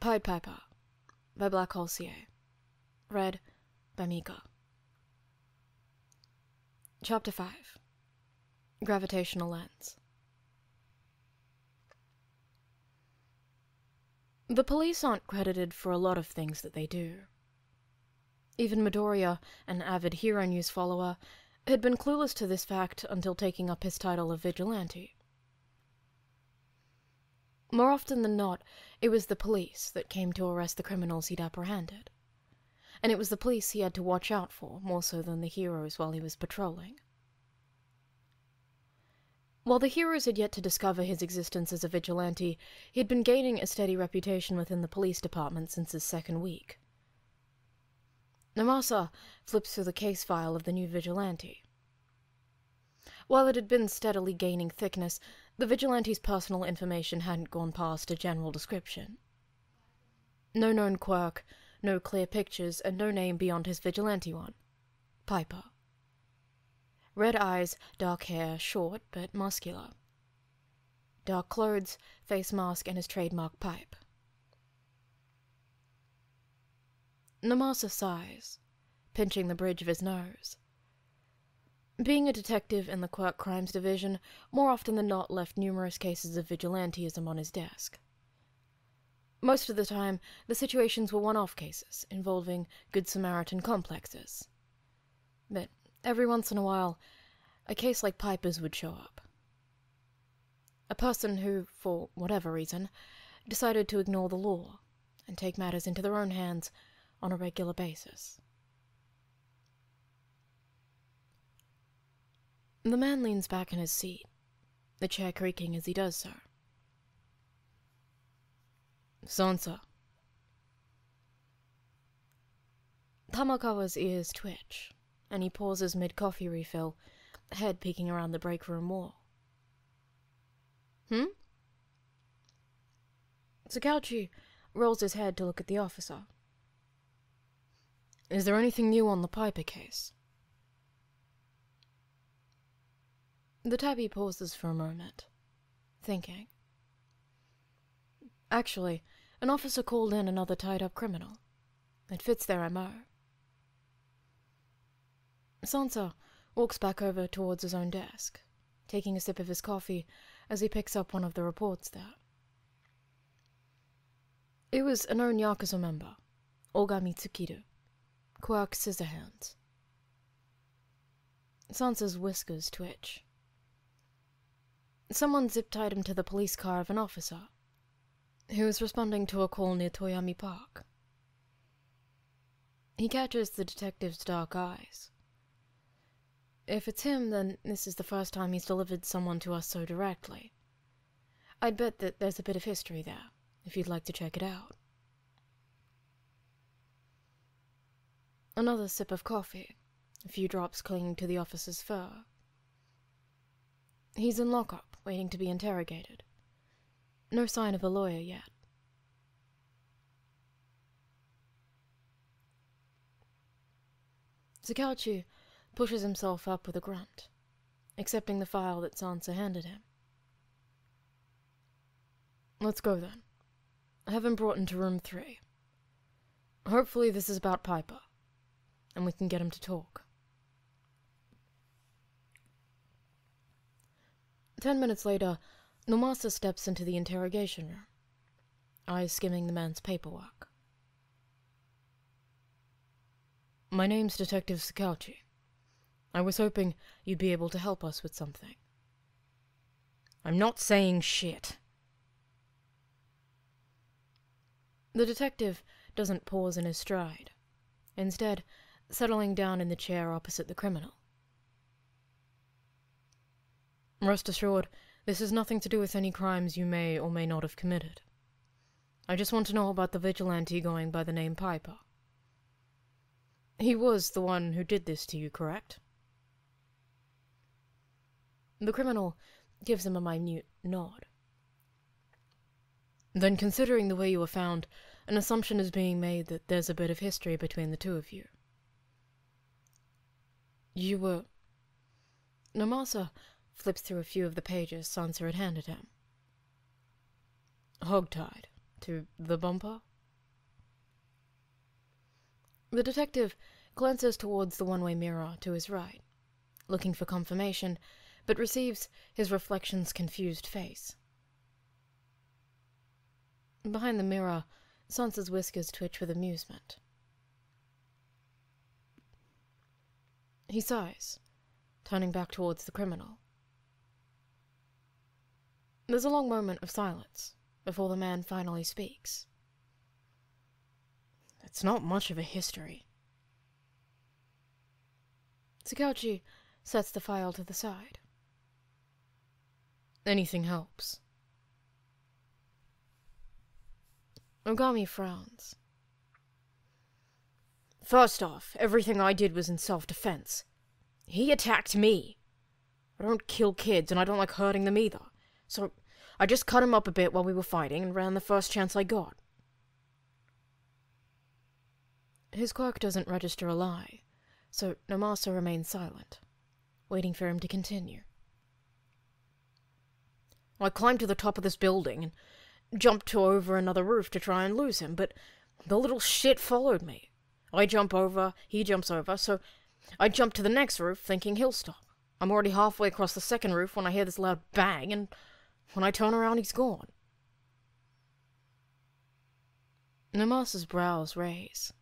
Pied Piper by Black Hole CA. Read by Mika. Chapter 5. Gravitational Lens. The police aren't credited for a lot of things that they do. Even Midoriya, an avid Hero News follower, had been clueless to this fact until taking up his title of Vigilante. More often than not, it was the police that came to arrest the criminals he'd apprehended. And it was the police he had to watch out for, more so than the heroes while he was patrolling. While the heroes had yet to discover his existence as a vigilante, he had been gaining a steady reputation within the police department since his second week. Namasa flips through the case file of the new vigilante. While it had been steadily gaining thickness, the vigilante's personal information hadn't gone past a general description. No known quirk, no clear pictures, and no name beyond his vigilante one. Piper. Red eyes, dark hair, short but muscular. Dark clothes, face mask, and his trademark pipe. Namasa sighs, pinching the bridge of his nose. Being a detective in the Quirk Crimes Division, more often than not left numerous cases of vigilantism on his desk. Most of the time, the situations were one-off cases, involving Good Samaritan complexes. But every once in a while, a case like Piper's would show up. A person who, for whatever reason, decided to ignore the law and take matters into their own hands on a regular basis. The man leans back in his seat, the chair creaking as he does so. Sansa. Tamakawa's ears twitch, and he pauses mid-coffee refill, head peeking around the break room wall. Sakauchi rolls his head to look at the officer. Is there anything new on the Piper case? The tabby pauses for a moment, thinking. Actually, an officer called in another tied-up criminal. It fits their MO. Sansa walks back over towards his own desk, taking a sip of his coffee as he picks up one of the reports there. It was a known Yakuza member, Olga Mitsukiru, Quirk Scissorhands. Sansa's whiskers twitch. Someone zip-tied him to the police car of an officer, who was responding to a call near Toyami Park. He catches the detective's dark eyes. If it's him, then this is the first time he's delivered someone to us so directly. I'd bet that there's a bit of history there, if you'd like to check it out. Another sip of coffee, a few drops clinging to the officer's fur. He's in lockup, waiting to be interrogated. No sign of a lawyer yet. Sakauchi pushes himself up with a grunt, accepting the file that Sansa handed him. Let's go then. I have him brought into room 3. Hopefully this is about Piper, and we can get him to talk. 10 minutes later, Namasa steps into the interrogation room, eyes skimming the man's paperwork. My name's Detective Sakauchi. I was hoping you'd be able to help us with something. I'm not saying shit. The detective doesn't pause in his stride, instead settling down in the chair opposite the criminal. Rest assured, this has nothing to do with any crimes you may or may not have committed. I just want to know about the vigilante going by the name Piper. He was the one who did this to you, correct? The criminal gives him a minute nod. Then, considering the way you were found, an assumption is being made that there's a bit of history between the two of you. You were... Namasa flips through a few of the pages Sansa had handed him. Hogtied to the bumper? The detective glances towards the one-way mirror to his right, looking for confirmation, but receives his reflection's confused face. Behind the mirror, Sansa's whiskers twitch with amusement. He sighs, turning back towards the criminal. There's a long moment of silence before the man finally speaks. It's not much of a history. Tsukauchi sets the file to the side. Anything helps. Ogami frowns. First off, everything I did was in self-defense. He attacked me. I don't kill kids, and I don't like hurting them either. So, I just cut him up a bit while we were fighting and ran the first chance I got. His quirk doesn't register a lie, so Namasa remains silent, waiting for him to continue. I climbed to the top of this building and jumped to over another roof to try and lose him, but the little shit followed me. I jump over, he jumps over, so I jump to the next roof thinking he'll stop. I'm already halfway across the second roof when I hear this loud bang, and when I turn around, he's gone. Namasa's brows raise.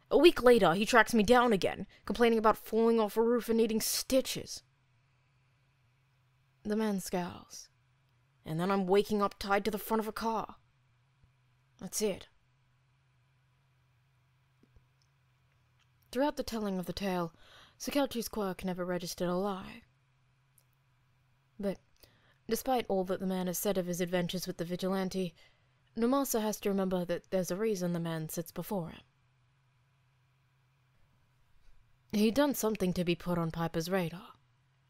A week later, he tracks me down again, complaining about falling off a roof and needing stitches. The man scowls. And then I'm waking up tied to the front of a car. That's it. Throughout the telling of the tale, Tsukauchi's quirk never registered a lie. But, despite all that the man has said of his adventures with the Vigilante, Namasa has to remember that there's a reason the man sits before him. He'd done something to be put on Piper's radar,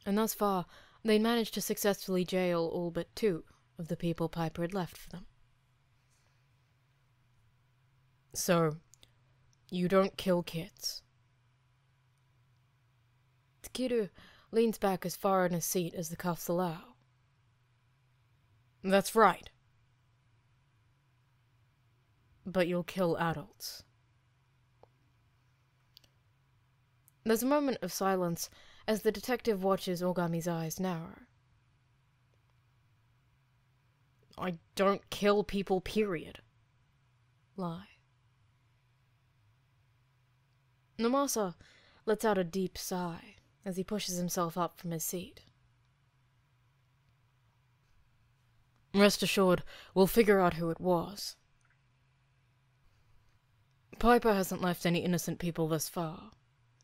and thus far, they'd managed to successfully jail all but 2 of the people Piper had left for them. So, you don't kill kids. Takeru leans back as far in his seat as the cuffs allow. That's right. But you'll kill adults. There's a moment of silence as the detective watches Ogami's eyes narrow. I don't kill people, period. Lie. Namasa lets out a deep sigh as he pushes himself up from his seat. Rest assured, we'll figure out who it was. Piper hasn't left any innocent people thus far,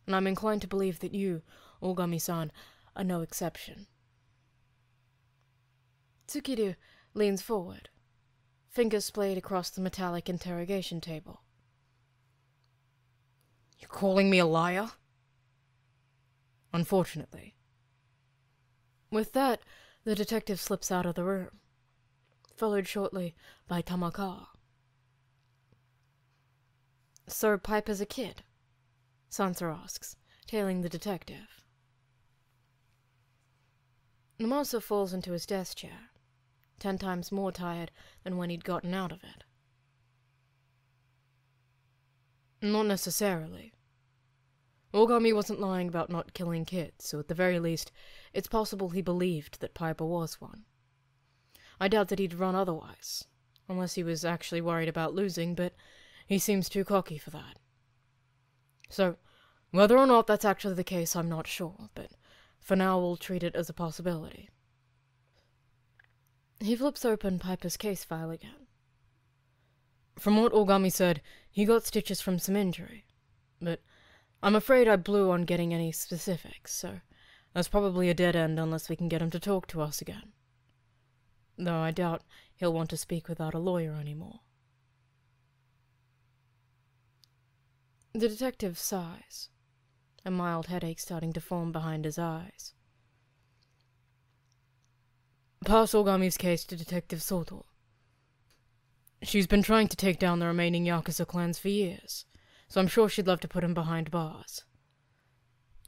and I'm inclined to believe that you, Ogami-san, are no exception. Tsukiru leans forward, fingers splayed across the metallic interrogation table. You calling me a liar? Unfortunately. With that, the detective slips out of the room, followed shortly by Tamaka. So Piper's a kid? Sansa asks, tailing the detective. Namasa falls into his desk chair, 10 times more tired than when he'd gotten out of it. Not necessarily. Ogami wasn't lying about not killing kids, so at the very least, it's possible he believed that Piper was one. I doubt that he'd run otherwise, unless he was actually worried about losing, but he seems too cocky for that. So, whether or not that's actually the case, I'm not sure, but for now we'll treat it as a possibility. He flips open Piper's case file again. From what Ogami said, he got stitches from some injury, but I'm afraid I blew on getting any specifics, so that's probably a dead end unless we can get him to talk to us again. Though I doubt he'll want to speak without a lawyer anymore. The detective sighs, a mild headache starting to form behind his eyes. Pass Ogami's case to Detective Soto. She's been trying to take down the remaining Yakuza clans for years, so I'm sure she'd love to put him behind bars.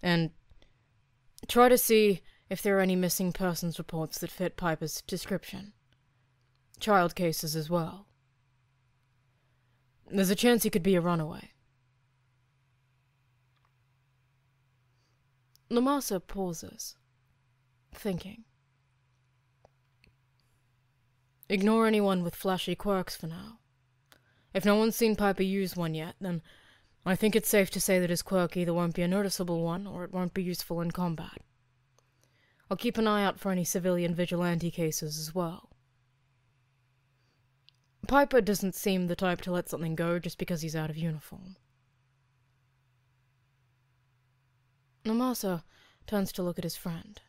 And try to see if there are any missing persons reports that fit Piper's description. Child cases as well. There's a chance he could be a runaway. Lamasa pauses, thinking. Ignore anyone with flashy quirks for now. If no one's seen Piper use one yet, then I think it's safe to say that his quirk either won't be a noticeable one or it won't be useful in combat. I'll keep an eye out for any civilian vigilante cases as well. Piper doesn't seem the type to let something go just because he's out of uniform. Namasa turns to look at his friend.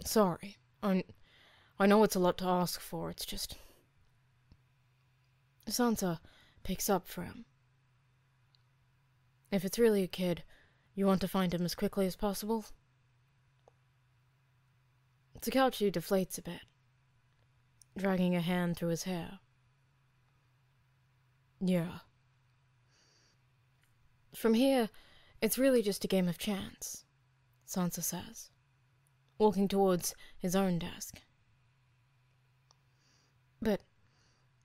Sorry, I know it's a lot to ask for, it's just... Sansa picks up for him. If it's really a kid, you want to find him as quickly as possible? Takauchi deflates a bit, dragging a hand through his hair. Yeah. From here, it's really just a game of chance, Sansa says, walking towards his own desk. But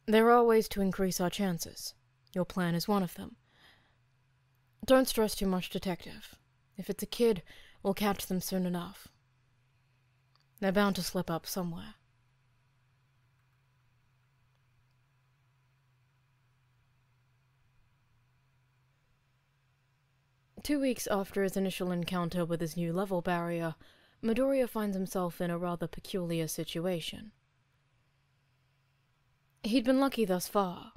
there are ways to increase our chances. Your plan is one of them. Don't stress too much, Detective. If it's a kid, we'll catch them soon enough. They're bound to slip up somewhere. Two weeks after his initial encounter with his new level barrier, Midoriya finds himself in a rather peculiar situation. He'd been lucky thus far.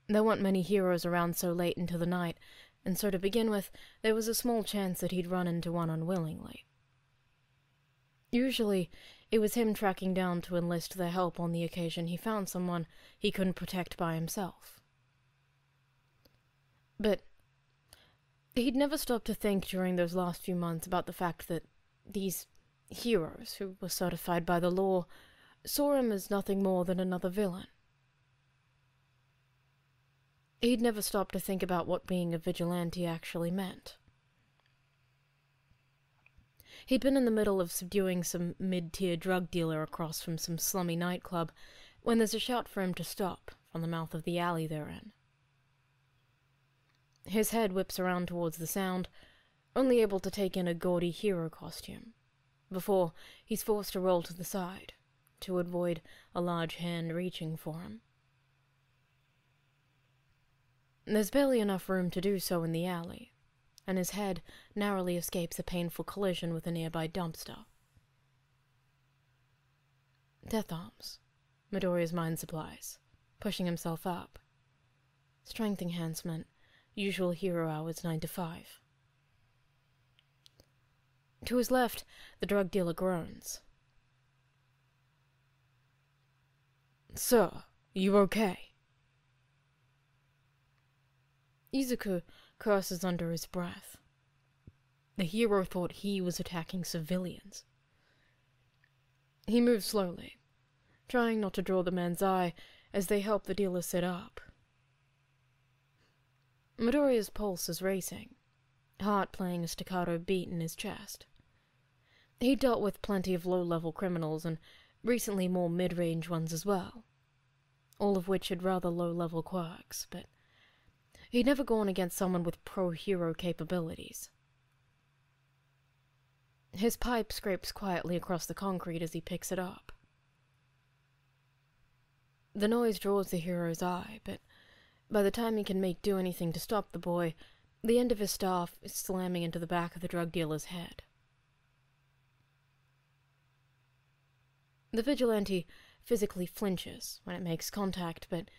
There weren't many heroes around so late into the night, and so to begin with, there was a small chance that he'd run into one unwillingly. Usually, it was him tracking down to enlist their help on the occasion he found someone he couldn't protect by himself. But he'd never stopped to think during those last few months about the fact that these heroes, who were certified by the law, saw him as nothing more than another villain. He'd never stopped to think about what being a vigilante actually meant. He'd been in the middle of subduing some mid-tier drug dealer across from some slummy nightclub when there's a shout for him to stop from the mouth of the alley they're in. His head whips around towards the sound, only able to take in a gaudy hero costume, before he's forced to roll to the side to avoid a large hand reaching for him. There's barely enough room to do so in the alley, and his head narrowly escapes a painful collision with a nearby dumpster. Death arms, Midoriya's mind supplies, pushing himself up. Strength enhancement, usual hero hours 9 to 5. To his left, the drug dealer groans. Sir, you okay? Izuku curses under his breath. The hero thought he was attacking civilians. He moves slowly, trying not to draw the man's eye as they help the dealer sit up. Midoriya's pulse is racing, heart playing a staccato beat in his chest. He dealt with plenty of low-level criminals and recently more mid-range ones as well, all of which had rather low-level quirks, but he'd never gone against someone with pro-hero capabilities. His pipe scrapes quietly across the concrete as he picks it up. The noise draws the hero's eye, but by the time he can make do anything to stop the boy, the end of his staff is slamming into the back of the drug dealer's head. The vigilante physically flinches when it makes contact, but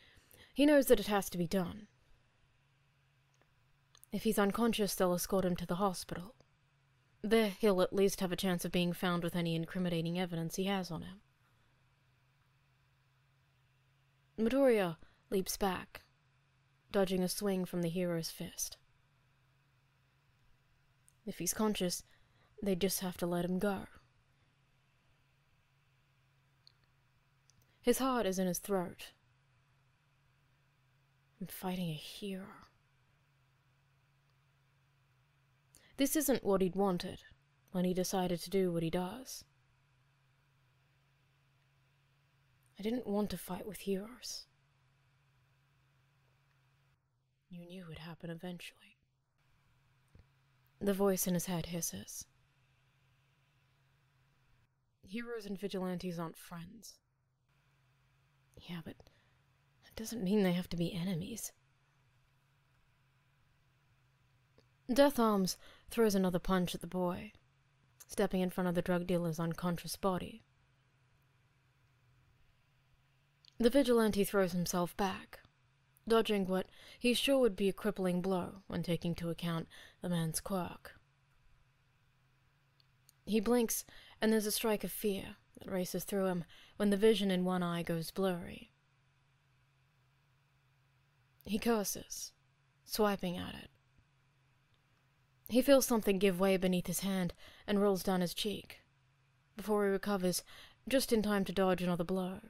he knows that it has to be done. If he's unconscious, they'll escort him to the hospital. There, he'll at least have a chance of being found with any incriminating evidence he has on him. Midoriya leaps back, dodging a swing from the hero's fist. If he's conscious, they just have to let him go. His heart is in his throat. I'm fighting a hero. This isn't what he'd wanted when he decided to do what he does. I didn't want to fight with heroes. You knew it'd happen eventually. The voice in his head hisses. Heroes and vigilantes aren't friends. Yeah, but that doesn't mean they have to be enemies. Death Arms throws another punch at the boy, stepping in front of the drug dealer's unconscious body. The vigilante throws himself back, dodging what he's sure would be a crippling blow when taking into account the man's quirk. He blinks, and there's a strike of fear that races through him when the vision in one eye goes blurry. He curses, swiping at it. He feels something give way beneath his hand and rolls down his cheek, before he recovers, just in time to dodge another blow.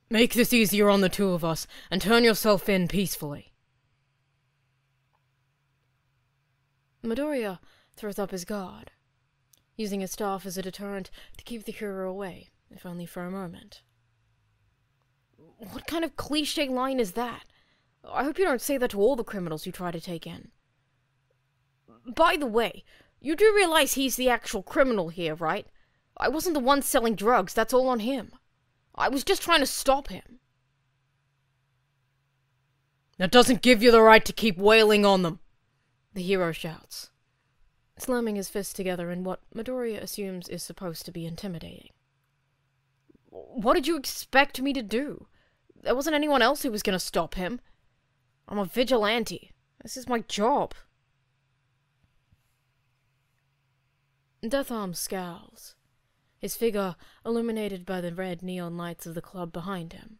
Make this easier on the two of us, and turn yourself in peacefully. Midoriya throws up his guard, using his staff as a deterrent to keep the hero away, if only for a moment. What kind of cliché line is that? I hope you don't say that to all the criminals you try to take in. By the way, you do realize he's the actual criminal here, right? I wasn't the one selling drugs, that's all on him. I was just trying to stop him. That doesn't give you the right to keep wailing on them, the hero shouts, slamming his fists together in what Midoriya assumes is supposed to be intimidating. What did you expect me to do? There wasn't anyone else who was going to stop him. I'm a vigilante. This is my job. Death Arms scowls, his figure illuminated by the red neon lights of the club behind him.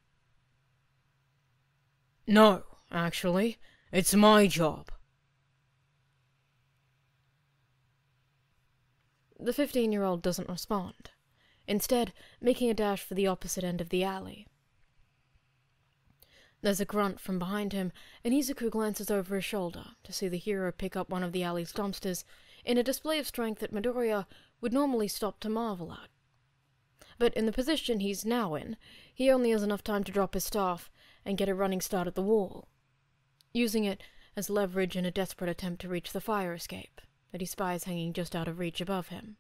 No, actually, it's my job. The 15-year-old doesn't respond, instead making a dash for the opposite end of the alley. There's a grunt from behind him, and Izuku glances over his shoulder to see the hero pick up one of the alley's dumpsters in a display of strength that Midoriya would normally stop to marvel at. But in the position he's now in, he only has enough time to drop his staff and get a running start at the wall, using it as leverage in a desperate attempt to reach the fire escape that he spies hanging just out of reach above him.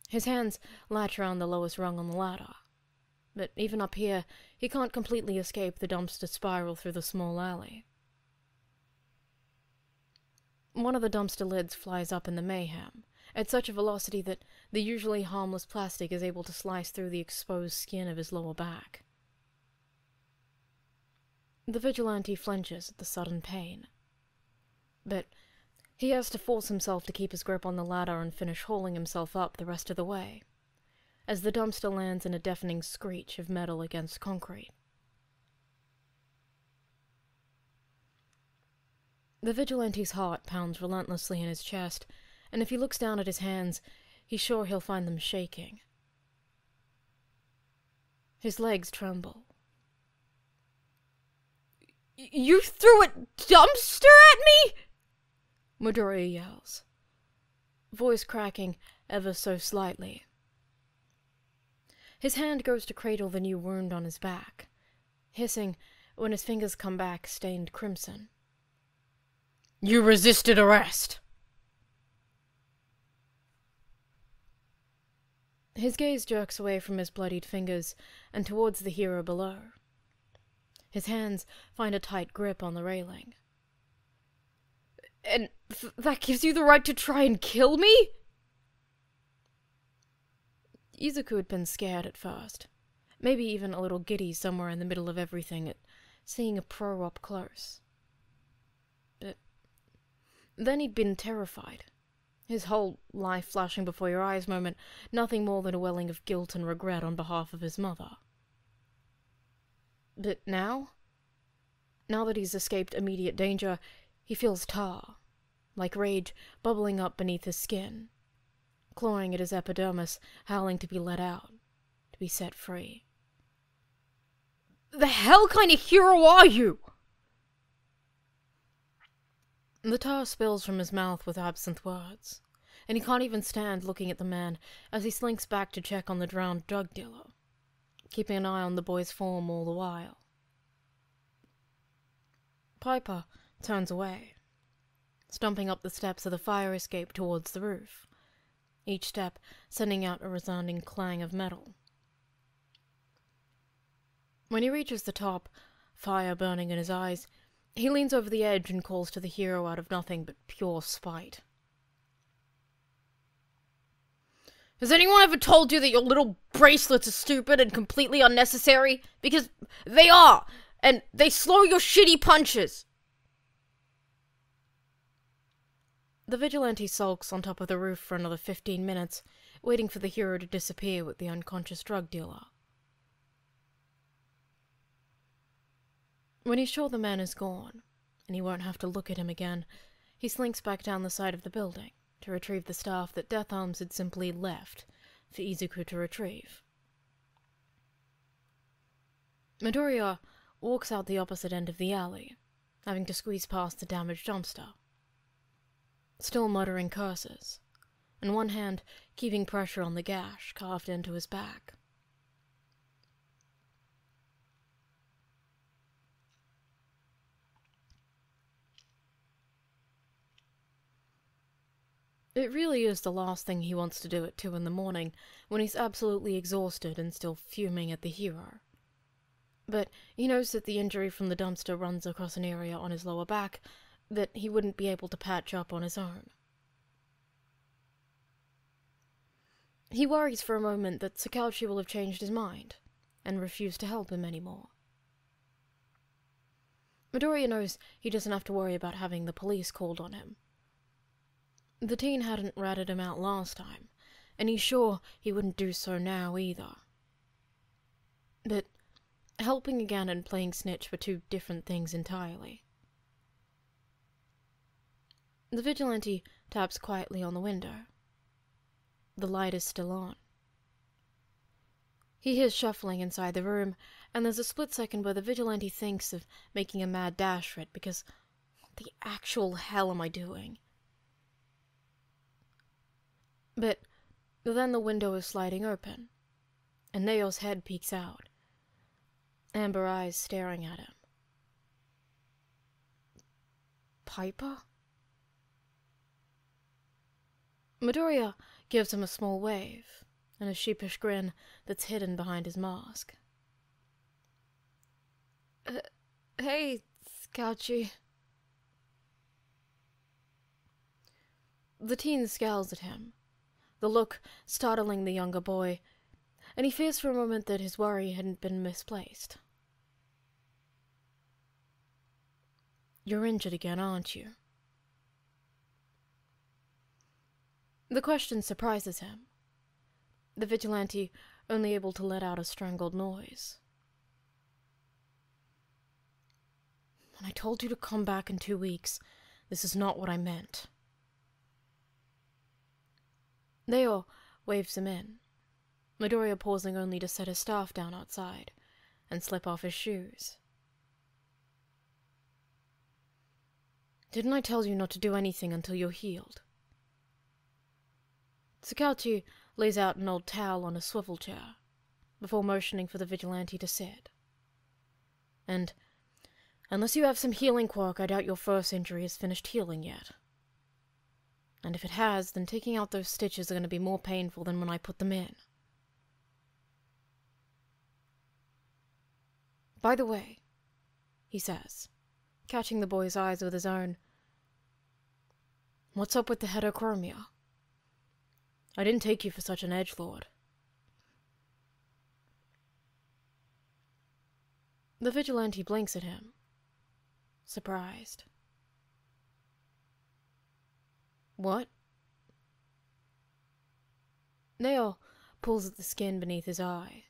His hands latch around the lowest rung on the ladder, but even up here, he can't completely escape the dumpster spiral through the small alley. One of the dumpster lids flies up in the mayhem, at such a velocity that the usually harmless plastic is able to slice through the exposed skin of his lower back. The vigilante flinches at the sudden pain, but he has to force himself to keep his grip on the ladder and finish hauling himself up the rest of the way, as the dumpster lands in a deafening screech of metal against concrete. The vigilante's heart pounds relentlessly in his chest, and if he looks down at his hands, he's sure he'll find them shaking. His legs tremble. You threw a dumpster at me?" Midoriya yells, voice cracking ever so slightly. His hand goes to cradle the new wound on his back, hissing when his fingers come back stained crimson. "You resisted arrest." His gaze jerks away from his bloodied fingers and towards the hero below. His hands find a tight grip on the railing. "And that gives you the right to try and kill me?" Izuku had been scared at first, maybe even a little giddy somewhere in the middle of everything at seeing a pro up close. But then he'd been terrified. His whole life flashing before your eyes moment, nothing more than a welling of guilt and regret on behalf of his mother. But now that he's escaped immediate danger, he feels tar, like rage bubbling up beneath his skin, clawing at his epidermis, howling to be let out, to be set free. "The hell kind of hero are you?" The tar spills from his mouth with absent words, and he can't even stand looking at the man as he slinks back to check on the drowned drug dealer, keeping an eye on the boy's form all the while. Piper turns away, stomping up the steps of the fire escape towards the roof, each step sending out a resounding clang of metal. When he reaches the top, fire burning in his eyes, he leans over the edge and calls to the hero out of nothing but pure spite. Has anyone ever told you that your little bracelets are stupid and completely unnecessary? Because they are, and they slow your shitty punches. The vigilante sulks on top of the roof for another 15 minutes, waiting for the hero to disappear with the unconscious drug dealer. When he's sure the man is gone, and he won't have to look at him again, he slinks back down the side of the building to retrieve the staff that Death Arms had simply left for Izuku to retrieve. Midoriya walks out the opposite end of the alley, having to squeeze past the damaged dumpster, still muttering curses, and one hand keeping pressure on the gash carved into his back. It really is the last thing he wants to do at 2 in the morning, when he's absolutely exhausted and still fuming at the hero. But he knows that the injury from the dumpster runs across an area on his lower back that he wouldn't be able to patch up on his own. He worries for a moment that Sakauchi will have changed his mind and refuse to help him anymore. Midoriya knows he doesn't have to worry about having the police called on him. The teen hadn't ratted him out last time, and he's sure he wouldn't do so now either. But helping again and playing snitch were two different things entirely. The vigilante taps quietly on the window. The light is still on. He hears shuffling inside the room, and there's a split second where the vigilante thinks of making a mad dash for it because what the actual hell am I doing? But then the window is sliding open, and Neo's head peeks out, amber eyes staring at him. Piper? Midoriya gives him a small wave, and a sheepish grin that's hidden behind his mask. Hey, Scouchy. The teen scowls at him, the look startling the younger boy, and he fears for a moment that his worry hadn't been misplaced. You're injured again, aren't you? The question surprises him, the vigilante only able to let out a strangled noise. When I told you to come back in 2 weeks, this is not what I meant. Neo waves him in, Midoriya pausing only to set his staff down outside and slip off his shoes. Didn't I tell you not to do anything until you're healed? Sakauchi lays out an old towel on a swivel chair, before motioning for the vigilante to sit. And, unless you have some healing quirk, I doubt your first injury has finished healing yet. And if it has, then taking out those stitches are going to be more painful than when I put them in. By the way, he says, catching the boy's eyes with his own, what's up with the heterochromia? I didn't take you for such an edgelord. The vigilante blinks at him, surprised. What? Neo pulls at the skin beneath his eye.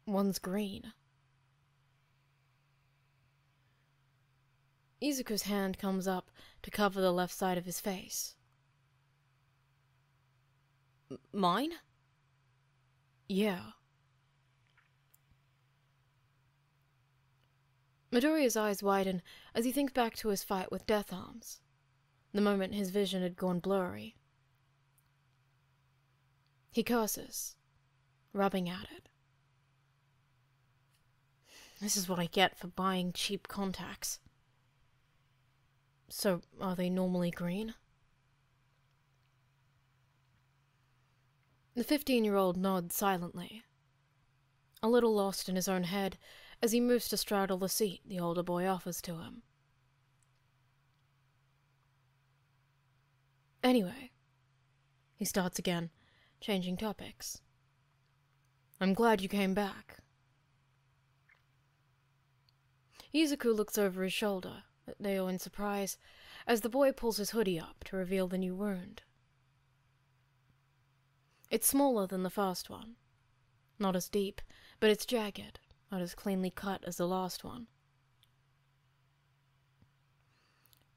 One's green. Izuku's hand comes up to cover the left side of his face. Mine? Yeah. Midoriya's eyes widen as he thinks back to his fight with Death Arms, the moment his vision had gone blurry. He curses, rubbing at it. This is what I get for buying cheap contacts. So, are they normally green? The 15-year-old nods silently, a little lost in his own head as he moves to straddle the seat the older boy offers to him. Anyway, he starts again, changing topics. I'm glad you came back. Izuku looks over his shoulder at Neo in surprise as the boy pulls his hoodie up to reveal the new wound. It's smaller than the first one. Not as deep, but it's jagged, not as cleanly cut as the last one.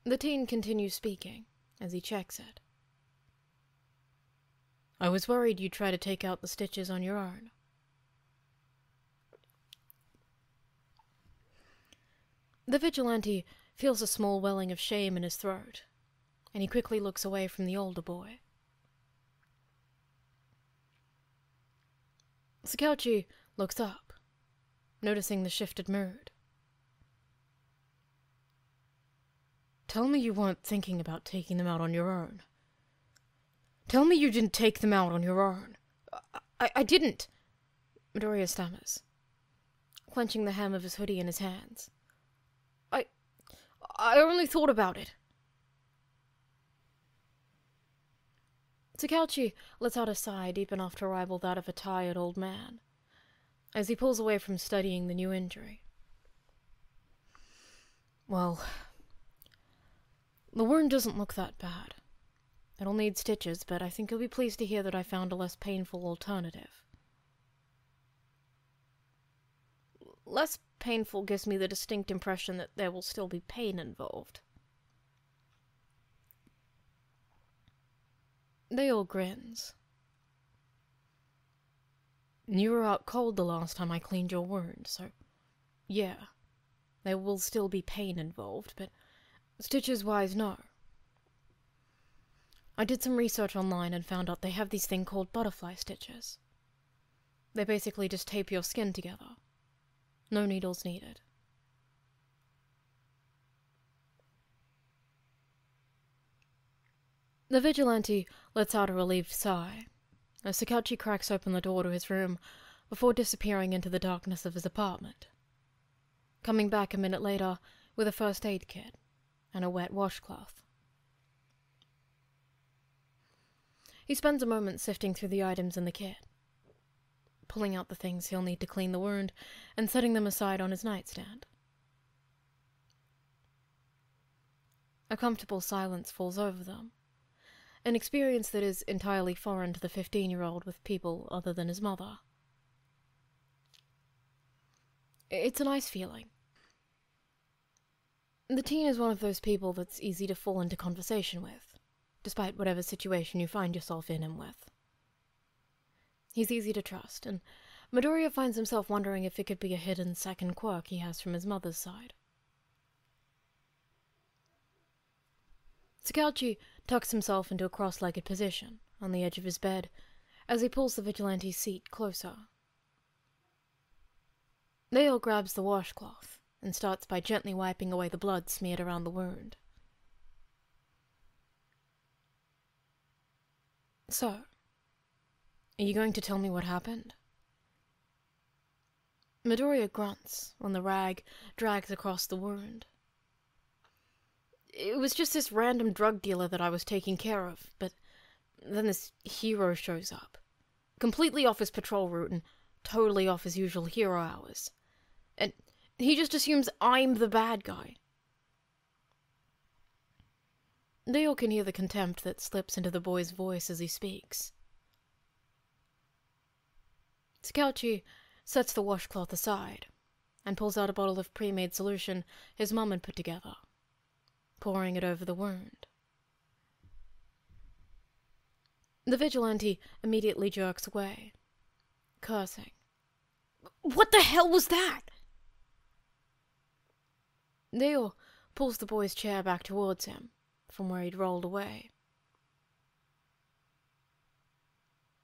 The teen continues speaking as he checks it. I was worried you'd try to take out the stitches on your own. The vigilante feels a small welling of shame in his throat, and he quickly looks away from the older boy. Ch.5 looks up, noticing the shifted mood. Tell me you weren't thinking about taking them out on your own. Tell me you didn't take them out on your own. I didn't, Midoriya stammers, clenching the hem of his hoodie in his hands. I only thought about it. Ch.5 lets out a sigh deep enough to rival that of a tired old man, as he pulls away from studying the new injury. Well, the wound doesn't look that bad. It'll need stitches, but I think you'll be pleased to hear that I found a less painful alternative. Less painful gives me the distinct impression that there will still be pain involved. Dale grins. You were out cold the last time I cleaned your wound, so yeah, there will still be pain involved, but stitches-wise, no. I did some research online and found out they have these things called butterfly stitches. They basically just tape your skin together. No needles needed. The vigilante lets out a relieved sigh as Ch.5 cracks open the door to his room before disappearing into the darkness of his apartment, coming back a minute later with a first aid kit and a wet washcloth. He spends a moment sifting through the items in the kit, pulling out the things he'll need to clean the wound and setting them aside on his nightstand. A comfortable silence falls over them, an experience that is entirely foreign to the 15-year-old with people other than his mother. It's a nice feeling. The teen is one of those people that's easy to fall into conversation with, despite whatever situation you find yourself in him with. He's easy to trust, and Midoriya finds himself wondering if it could be a hidden second quirk he has from his mother's side. Ch.5 tucks himself into a cross-legged position on the edge of his bed as he pulls the vigilante's seat closer. Dale grabs the washcloth and starts by gently wiping away the blood smeared around the wound. So, are you going to tell me what happened? Midoriya grunts when the rag drags across the wound. It was just this random drug dealer that I was taking care of, but then this hero shows up, completely off his patrol route and totally off his usual hero hours. And he just assumes I'm the bad guy. Dale can hear the contempt that slips into the boy's voice as he speaks. Ch.5 sets the washcloth aside and pulls out a bottle of pre-made solution his mum had put together, pouring it over the wound. The vigilante immediately jerks away, cursing. What the hell was that? Dale pulls the boy's chair back towards him from where he'd rolled away.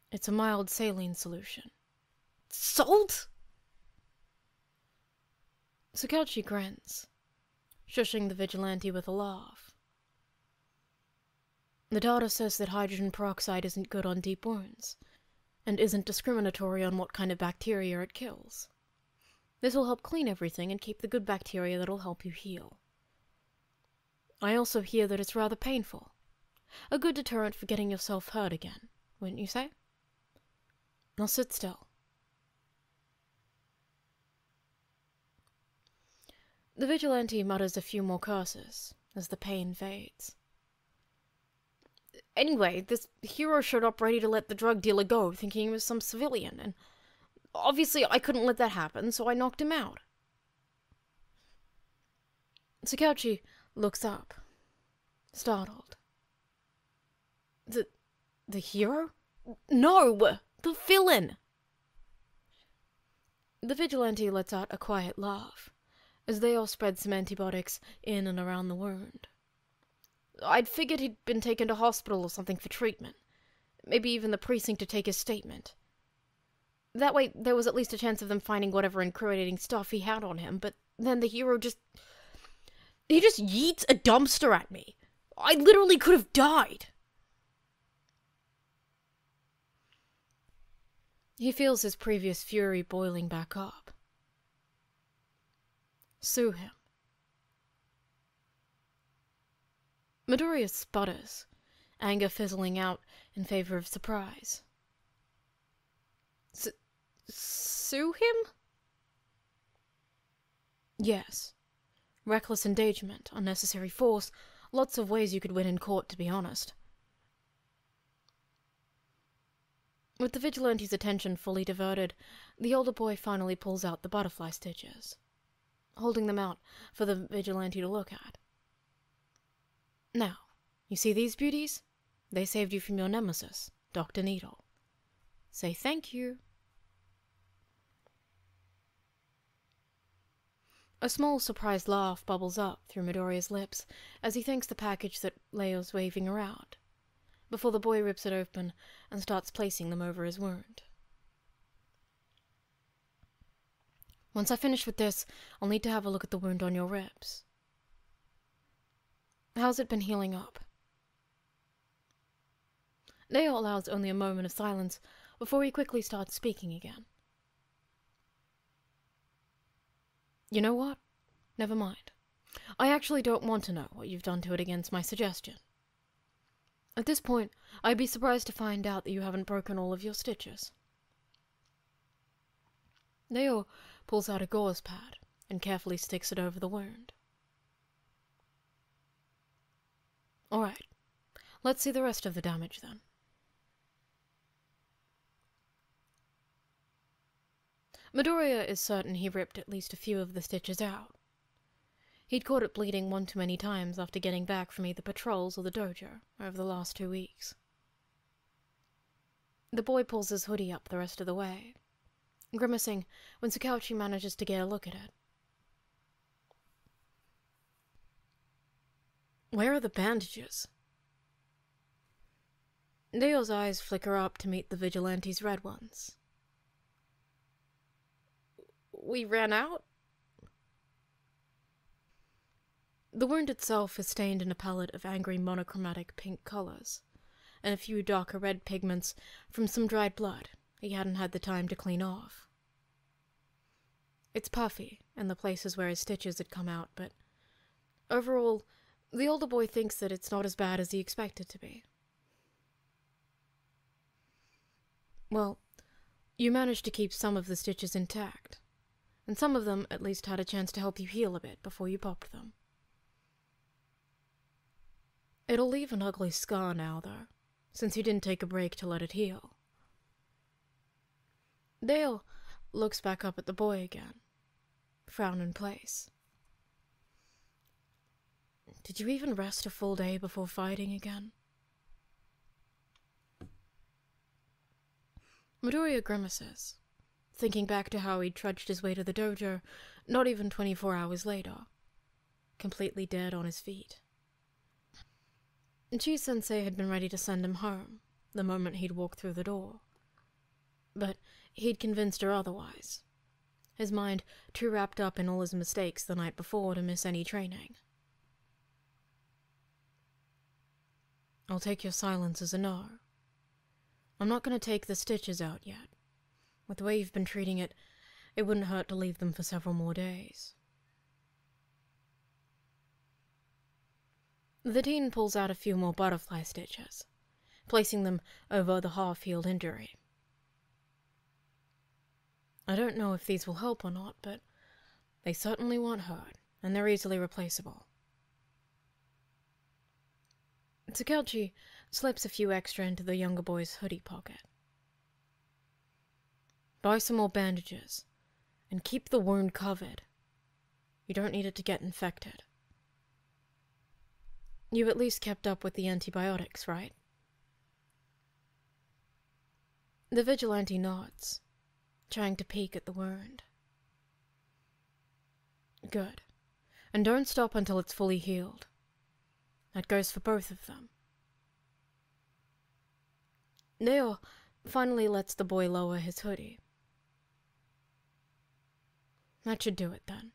It's a mild saline solution. Salt? Sakauchi grins, shushing the vigilante with a laugh. The data says that hydrogen peroxide isn't good on deep wounds, and isn't discriminatory on what kind of bacteria it kills. This will help clean everything and keep the good bacteria that'll help you heal. I also hear that it's rather painful. A good deterrent for getting yourself hurt again, wouldn't you say? Now sit still. The vigilante mutters a few more curses as the pain fades. Anyway, this hero showed up ready to let the drug dealer go, thinking he was some civilian, and obviously I couldn't let that happen, so I knocked him out. Sakauchi looks up, startled. The hero? No! The villain! The vigilante lets out a quiet laugh as they all spread some antibiotics in and around the wound. I'd figured he'd been taken to hospital or something for treatment. Maybe even the precinct to take his statement. That way, there was at least a chance of them finding whatever incriminating stuff he had on him, but then the hero he just yeets a dumpster at me. I literally could have died. He feels his previous fury boiling back up. Sue him. Midoriya sputters, anger fizzling out in favor of surprise. Sue him? Yes. Reckless endangerment, unnecessary force, lots of ways you could win in court, to be honest. With the vigilante's attention fully diverted, the older boy finally pulls out the butterfly stitches, holding them out for the vigilante to look at. Now, you see these beauties? They saved you from your nemesis, Dr. Needle. Say thank you. A small surprised laugh bubbles up through Midoriya's lips as he thanks the package that Leo's waving around, before the boy rips it open and starts placing them over his wound. Once I finish with this, I'll need to have a look at the wound on your ribs. How's it been healing up? Leo allows only a moment of silence before he quickly starts speaking again. You know what? Never mind. I actually don't want to know what you've done to it against my suggestion. At this point, I'd be surprised to find out that you haven't broken all of your stitches. Leo pulls out a gauze pad and carefully sticks it over the wound. Alright, let's see the rest of the damage then. Midoriya is certain he ripped at least a few of the stitches out. He'd caught it bleeding one too many times after getting back from either patrols or the dojo over the last 2 weeks. The boy pulls his hoodie up the rest of the way, grimacing when Sakauchi manages to get a look at it. Where are the bandages? Leo's eyes flicker up to meet the vigilante's red ones. We ran out? The wound itself is stained in a palette of angry monochromatic pink colors, and a few darker red pigments from some dried blood he hadn't had the time to clean off. It's puffy in the places where his stitches had come out, but overall, the older boy thinks that it's not as bad as he expected to be. Well, you managed to keep some of the stitches intact, and some of them at least had a chance to help you heal a bit before you popped them. It'll leave an ugly scar now, though, since you didn't take a break to let it heal. Dale looks back up at the boy again, frown in place. Did you even rest a full day before fighting again? Midoriya grimaces, thinking back to how he'd trudged his way to the dojo not even 24 hours later, completely dead on his feet. Chi-sensei had been ready to send him home the moment he'd walked through the door, but he'd convinced her otherwise, his mind too wrapped up in all his mistakes the night before to miss any training. I'll take your silence as a no. I'm not going to take the stitches out yet. With the way you've been treating it, it wouldn't hurt to leave them for several more days. The teen pulls out a few more butterfly stitches, placing them over the half-healed injury. I don't know if these will help or not, but they certainly won't hurt, and they're easily replaceable. Ch.5 slips a few extra into the younger boy's hoodie pocket. Buy some more bandages, and keep the wound covered. You don't need it to get infected. You at least kept up with the antibiotics, right? The vigilante nods, trying to peek at the wound. Good. And don't stop until it's fully healed. That goes for both of them. Neo finally lets the boy lower his hoodie. That should do it then.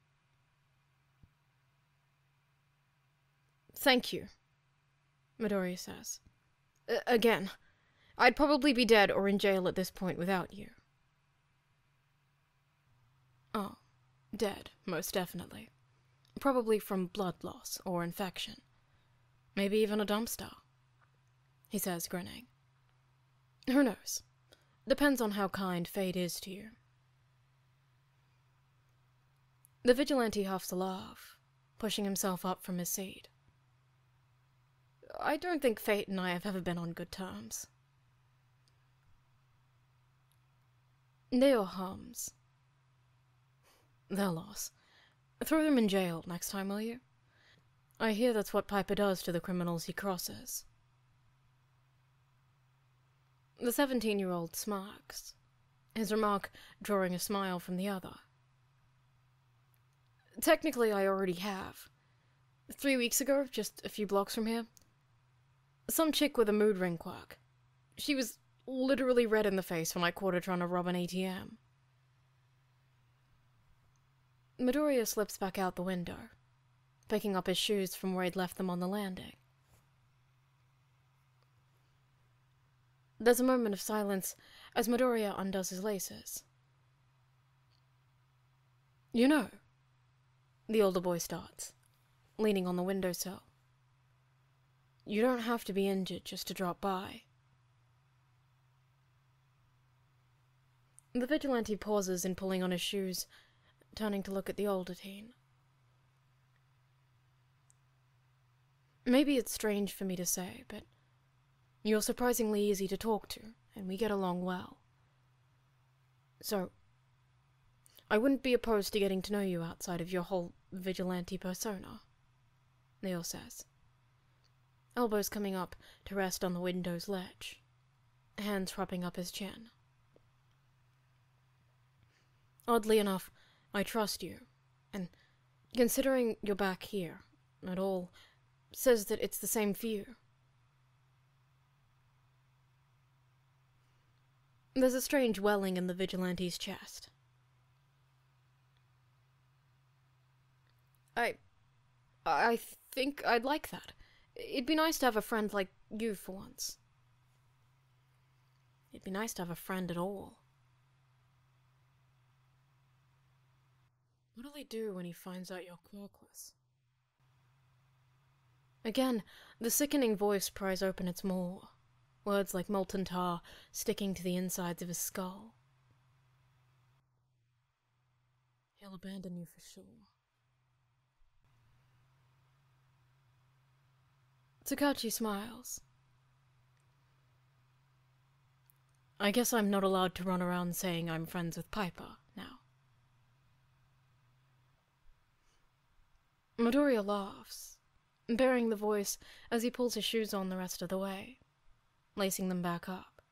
Thank you, Midoriya says. Again, I'd probably be dead or in jail at this point without you. Oh, dead, most definitely. Probably from blood loss or infection. Maybe even a dumpster, he says, grinning. Who knows? Depends on how kind fate is to you. The vigilante huffs a laugh, pushing himself up from his seat. I don't think fate and I have ever been on good terms. Neo hums. Their loss. Throw them in jail next time, will you? I hear that's what Piper does to the criminals he crosses. The 17-year-old smirks, his remark drawing a smile from the other. Technically, I already have. 3 weeks ago, just a few blocks from here, some chick with a mood ring quirk. She was literally red in the face when I caught her trying to rob an ATM. Midoriya slips back out the window, picking up his shoes from where he'd left them on the landing. There's a moment of silence as Midoriya undoes his laces. You know, the older boy starts, leaning on the windowsill. You don't have to be injured just to drop by. The vigilante pauses in pulling on his shoes, turning to look at the older teen. Maybe it's strange for me to say, but you're surprisingly easy to talk to, and we get along well. So, I wouldn't be opposed to getting to know you outside of your whole vigilante persona, Neo says, elbows coming up to rest on the window's ledge, hands propping up his chin. Oddly enough, I trust you, and considering you're back here at all, says that it's the same for you. There's a strange welling in the vigilante's chest. I think I'd like that. It'd be nice to have a friend like you for once. It'd be nice to have a friend at all. What'll he do when he finds out you're quirkless? Again, the sickening voice pries open its maw, words like molten tar sticking to the insides of his skull. He'll abandon you for sure. Ch.5 smiles. I guess I'm not allowed to run around saying I'm friends with Piper now. Midoriya laughs, bearing the voice as he pulls his shoes on the rest of the way, lacing them back up.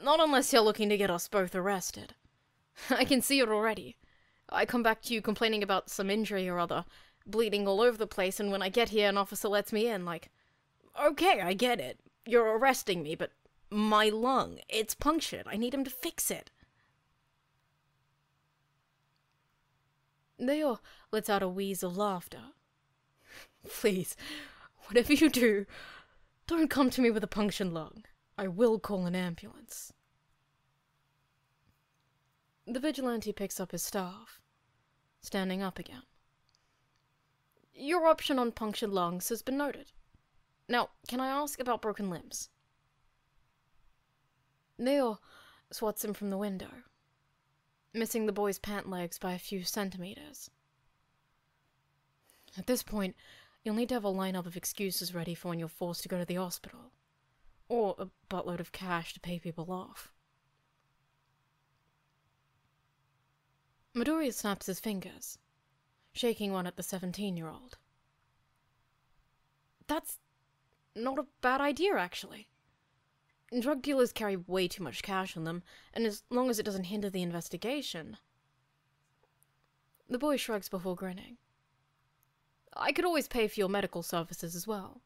Not unless you're looking to get us both arrested. I can see it already. I come back to you complaining about some injury or other, bleeding all over the place, and when I get here an officer lets me in, like, okay, I get it. You're arresting me, but my lung, it's punctured. I need him to fix it. Leo lets out a wheeze of laughter. Please, whatever you do, don't come to me with a punctured lung. I will call an ambulance. The vigilante picks up his staff, standing up again. Your option on punctured lungs has been noted. Now, can I ask about broken limbs? Leo swats him from the window, missing the boy's pant legs by a few centimeters. At this point, you'll need to have a lineup of excuses ready for when you're forced to go to the hospital, or a buttload of cash to pay people off. Midoriya snaps his fingers, shaking one at the 17-year-old. That's not a bad idea, actually. Drug dealers carry way too much cash on them, and as long as it doesn't hinder the investigation... The boy shrugs before grinning. I could always pay for your medical services as well.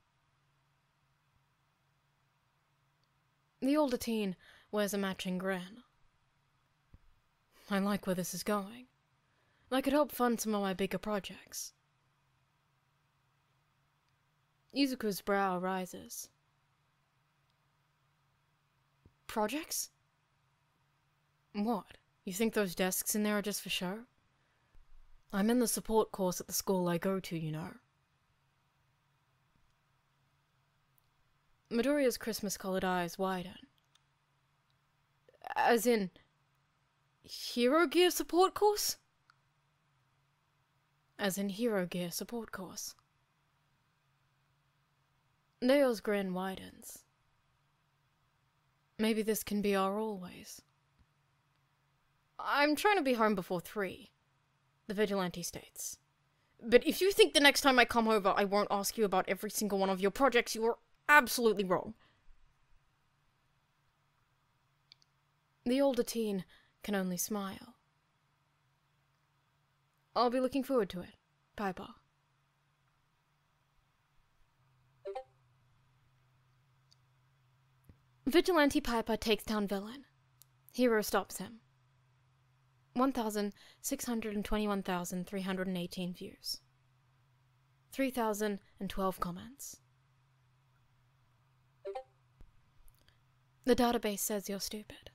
The older teen wears a matching grin. I like where this is going. I could help fund some of my bigger projects. Izuku's brow rises. Projects? What? You think those desks in there are just for show? I'm in the support course at the school I go to, you know. Midoriya's Christmas-colored eyes widen. As in... Hero Gear support course? As in Hero Gear support course. Leo's grin widens. Maybe this can be our always. I'm trying to be home before 3, the vigilante states. But if you think the next time I come over I won't ask you about every single one of your projects, you are absolutely wrong. The older teen can only smile. I'll be looking forward to it, Piper. Vigilante Piper takes down villain. Hero stops him. 1,621,318 views. 3,012 comments. The database says you're stupid.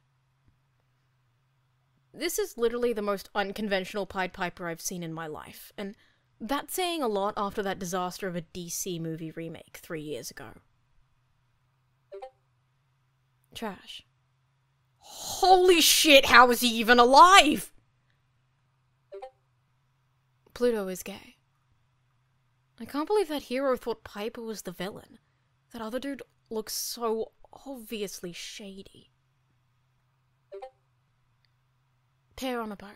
This is literally the most unconventional Pied Piper I've seen in my life, and that's saying a lot after that disaster of a DC movie remake 3 years ago. Trash. Holy shit, how is he even alive? Pluto is gay. I can't believe that hero thought Piper was the villain. That other dude looks so obviously shady. Pear on a boat.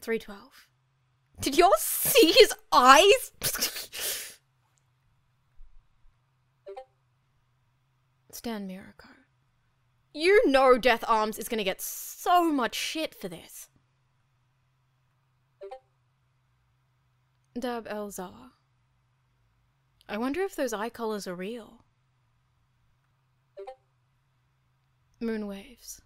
312. Did y'all see his eyes? Stan Miraco. You know Death Arms is gonna get so much shit for this. Dab El Zala. I wonder if those eye colors are real. Moonwaves.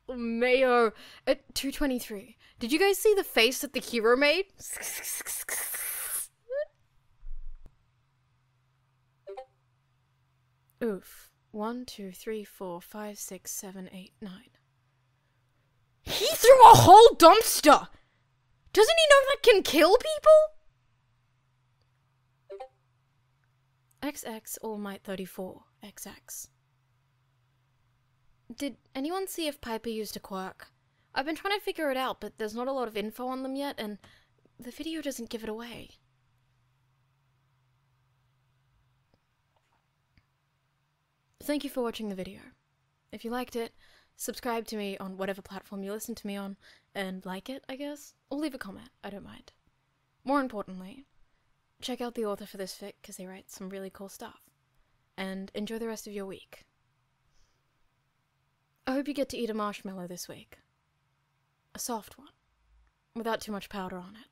Mayo at 223. Did you guys see the face that the hero made? Oof. 1, 2, 3, 4, 5, 6, 7, 8, 9. He threw a whole dumpster! Doesn't he know that can kill people? XX All Might 34 XX. Did anyone see if Piper used a quirk? I've been trying to figure it out, but there's not a lot of info on them yet, and the video doesn't give it away. Thank you for watching the video. If you liked it, subscribe to me on whatever platform you listen to me on, and like it, I guess? Or leave a comment, I don't mind. More importantly, check out the author for this fic, because they write some really cool stuff. And enjoy the rest of your week. I hope you get to eat a marshmallow this week. A soft one, without too much powder on it.